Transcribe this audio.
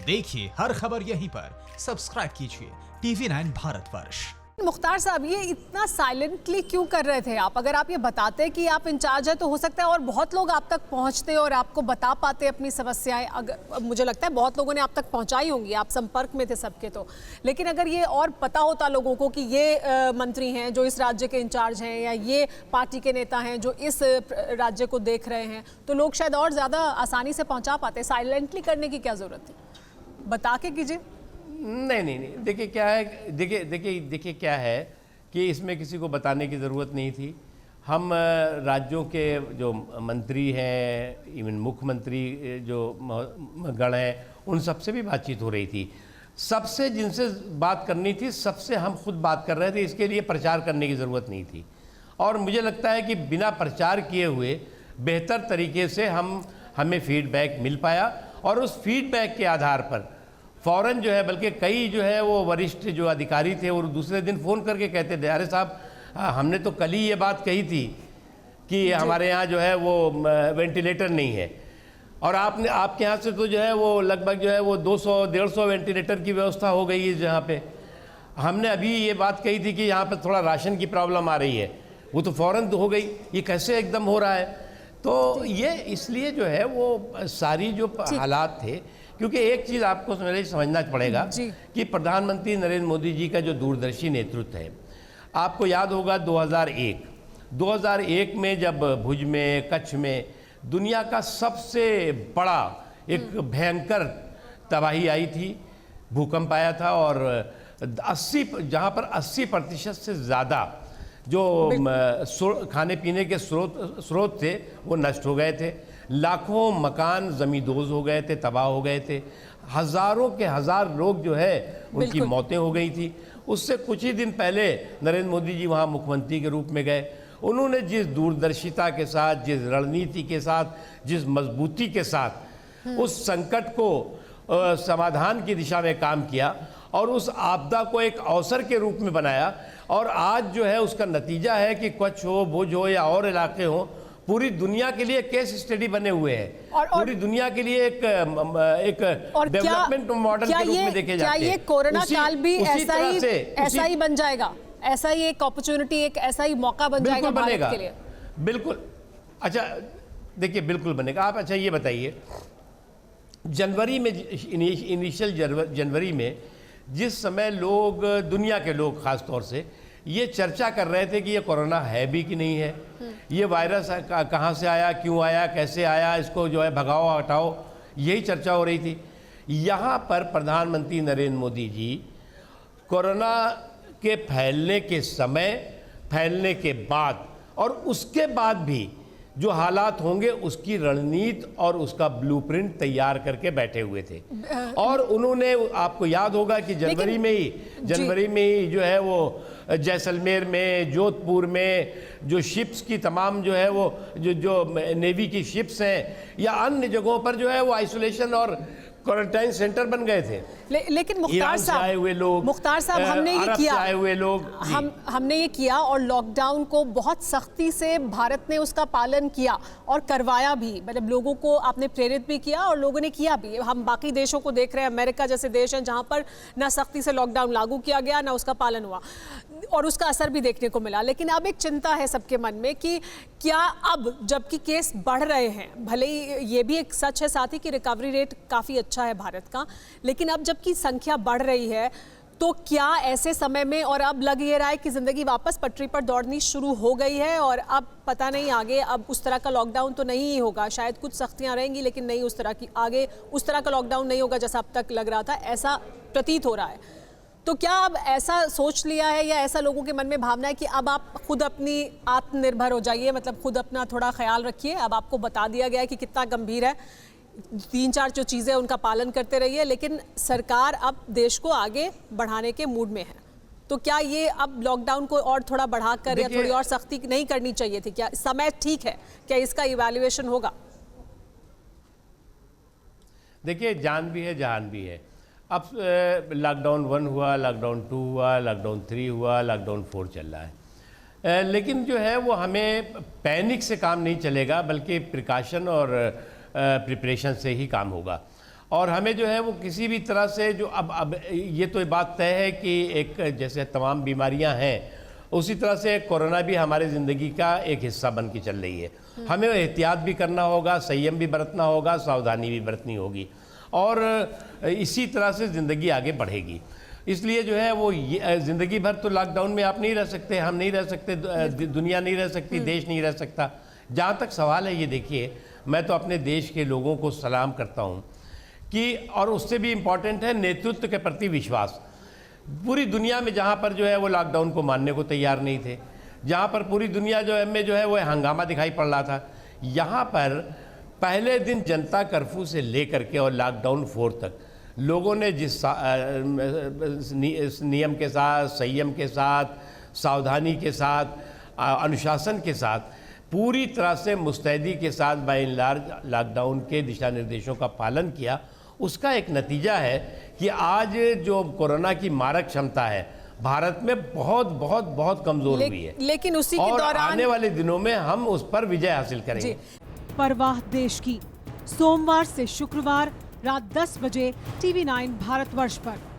देखिए हर खबर यहीं पर, सब्सक्राइब कीजिए TV9 भारतवर्ष। मुख्तार साहब, ये इतना साइलेंटली क्यों कर रहे थे आप? अगर आप ये बताते कि आप इंचार्ज है तो हो सकता है और बहुत लोग आप तक पहुंचते और आपको बता पाते अपनी समस्याएं। अगर मुझे लगता है बहुत लोगों ने आप तक पहुंचाई होंगी, आप संपर्क में थे सबके तो। लेकिन अगर ये और पता होता लोगों को कि ये मंत्री हैं जो इस राज्य के इंचार्ज हैं या ये पार्टी के नेता हैं जो इस राज्य को देख रहे हैं, तो लोग शायद और ज़्यादा आसानी से पहुँचा पाते। साइलेंटली करने की क्या ज़रूरत थी? बता के कीजिए। नहीं, देखिए क्या है, देखिए क्या है कि इसमें किसी को बताने की ज़रूरत नहीं थी। हम राज्यों के जो मंत्री हैं, इवन मुख्यमंत्री जो गण हैं, उन सबसे भी बातचीत हो रही थी। सबसे जिनसे बात करनी थी सबसे हम खुद बात कर रहे थे। इसके लिए प्रचार करने की ज़रूरत नहीं थी। और मुझे लगता है कि बिना प्रचार किए हुए बेहतर तरीके से हमें फीडबैक मिल पाया और उस फीडबैक के आधार पर फ़ौरन जो है, बल्कि कई जो है वो वरिष्ठ जो अधिकारी थे और दूसरे दिन फ़ोन करके कहते थे, अरे साहब हमने तो कल ही ये बात कही थी कि हमारे यहाँ जो है वो वेंटिलेटर नहीं है, और आपके यहाँ से तो जो है वो लगभग जो है वो 200-150 वेंटिलेटर की व्यवस्था हो गई है जहाँ पे। हमने अभी ये बात कही थी कि यहाँ पर थोड़ा राशन की प्रॉब्लम आ रही है, वो तो फ़ौरन हो गई। ये कैसे एकदम हो रहा है? तो ये इसलिए जो है वो सारी जो हालात थे, क्योंकि एक चीज़ आपको समझना पड़ेगा कि प्रधानमंत्री नरेंद्र मोदी जी का जो दूरदर्शी नेतृत्व है, आपको याद होगा 2001 में जब भुज में, कच्छ में दुनिया का सबसे बड़ा एक भयंकर तबाही आई थी, भूकंप आया था, और जहाँ पर 80% से ज़्यादा जो खाने पीने के स्रोत थे वो नष्ट हो गए थे। लाखों मकान ज़मींदोज़ हो गए थे, तबाह हो गए थे। हज़ारों के हज़ार लोग जो है उनकी मौतें हो गई थी। उससे कुछ ही दिन पहले नरेंद्र मोदी जी वहाँ मुख्यमंत्री के रूप में गए। उन्होंने जिस दूरदर्शिता के साथ, जिस रणनीति के साथ, जिस मजबूती के साथ उस संकट को समाधान की दिशा में काम किया और उस आपदा को एक अवसर के रूप में बनाया, और आज जो है उसका नतीजा है कि कच्छ हो, भुज हो या और इलाके हो, पूरी दुनिया के लिए केस स्टडी बने हुए हैं और पूरी दुनिया के लिए एक डेवलपमेंट मॉडल के रूप में देखे जाते हैं। क्या ये कोरोना काल भी ऐसा ही बन जाएगा? ऐसा ही एक अपॉर्चुनिटी, एक ऐसा ही मौका बन जाएगा भारत के लिए? बिल्कुल। अच्छा देखिए, बिल्कुल बनेगा। आप अच्छा ये बताइए, जनवरी में, इनिशियल जनवरी में जिस समय लोग, दुनिया के लोग खास तौर से ये चर्चा कर रहे थे कि ये कोरोना है भी कि नहीं है, ये वायरस कहाँ से आया, क्यों आया, कैसे आया, इसको जो है भगाओ हटाओ, यही चर्चा हो रही थी। यहाँ पर प्रधानमंत्री नरेंद्र मोदी जी कोरोना के फैलने के समय, फैलने के बाद और उसके बाद भी जो हालात होंगे उसकी रणनीति और उसका ब्लूप्रिंट तैयार करके बैठे हुए थे। और उन्होंने, आपको याद होगा कि जनवरी में ही जो है वो जैसलमेर में, जोधपुर में जो शिप्स की तमाम जो है वो जो नेवी की शिप्स हैं या अन्य जगहों पर जो है वो आइसोलेशन और क्वारंटाइन सेंटर बन गए थे। लेकिन मुख्तार साहब, हमने ये किया, आए हुए लोग, हमने ये किया और लॉकडाउन को बहुत सख्ती से भारत ने उसका पालन किया और करवाया भी। मतलब लोगों को आपने प्रेरित भी किया और लोगों ने किया भी। हम बाकी देशों को देख रहे हैं, अमेरिका जैसे देश हैं जहां पर ना सख्ती से लॉकडाउन लागू किया गया, ना उसका पालन हुआ और उसका असर भी देखने को मिला। लेकिन अब एक चिंता है सबके मन में कि क्या अब जबकि केस बढ़ रहे हैं, भले ही ये भी एक सच है साथ ही कि रिकवरी रेट काफ़ी अच्छा है भारत का, लेकिन अब जबकि संख्या बढ़ रही है तो क्या ऐसे समय में, और अब लग ये रहा है कि ज़िंदगी वापस पटरी पर दौड़नी शुरू हो गई है और अब पता नहीं आगे अब उस तरह का लॉकडाउन तो नहीं होगा, शायद कुछ सख्तियां रहेंगी लेकिन नहीं उस तरह की, आगे उस तरह का लॉकडाउन नहीं होगा जैसा अब तक लग रहा था, ऐसा प्रतीत हो रहा है। तो क्या अब ऐसा सोच लिया है या ऐसा लोगों के मन में भावना है कि अब आप खुद अपनी आत्मनिर्भर हो जाइए, मतलब खुद अपना थोड़ा ख्याल रखिए, अब आपको बता दिया गया है कि कितना गंभीर है, 3-4 जो चीज़ें उनका पालन करते रहिए, लेकिन सरकार अब देश को आगे बढ़ाने के मूड में है। तो क्या ये अब लॉकडाउन को और थोड़ा बढ़ाकर या थोड़ी और सख्ती नहीं करनी चाहिए थी? क्या समय ठीक है? क्या इसका इवैल्यूएशन होगा? देखिए, जान भी है, जहान भी है। अब लॉकडाउन 1 हुआ, लॉकडाउन 2 हुआ, लॉकडाउन 3 हुआ, लॉकडाउन 4 चल रहा है। लेकिन जो है वो हमें पैनिक से काम नहीं चलेगा, बल्कि प्रिकॉशन और प्रिपरेशन से ही काम होगा। और हमें जो है वो किसी भी तरह से जो अब ये तो बात तय है कि एक जैसे तमाम बीमारियां हैं उसी तरह से कोरोना भी हमारी ज़िंदगी का एक हिस्सा बन के चल रही है। हमें एहतियात भी करना होगा, संयम भी बरतना होगा, सावधानी भी बरतनी होगी और इसी तरह से ज़िंदगी आगे बढ़ेगी। इसलिए जो है वो ज़िंदगी भर तो लॉकडाउन में आप नहीं रह सकते, हम नहीं रह सकते, दुनिया नहीं रह सकती, देश नहीं रह सकता। जहाँ तक सवाल है ये देखिए, मैं तो अपने देश के लोगों को सलाम करता हूँ कि और उससे भी इम्पॉर्टेंट है नेतृत्व के प्रति विश्वास। पूरी दुनिया में जहाँ पर जो है वो लॉकडाउन को मानने को तैयार नहीं थे, जहाँ पर पूरी दुनिया में जो है वो हंगामा दिखाई पड़ रहा था, यहाँ पर पहले दिन जनता कर्फ्यू से लेकर के और लॉकडाउन 4 तक लोगों ने जिस नियम के साथ, संयम के साथ, सावधानी के साथ, अनुशासन के साथ, पूरी तरह से मुस्तैदी के साथ बाय एंड लार्ज लॉकडाउन के दिशा निर्देशों का पालन किया, उसका एक नतीजा है कि आज जो कोरोना की मारक क्षमता है भारत में बहुत बहुत बहुत कमजोर हुई है। लेकिन उसी के और दौरान आने वाले दिनों में हम उस पर विजय हासिल करेंगे। परवाह देश की, सोमवार से शुक्रवार रात 10 बजे TV9 भारतवर्ष पर।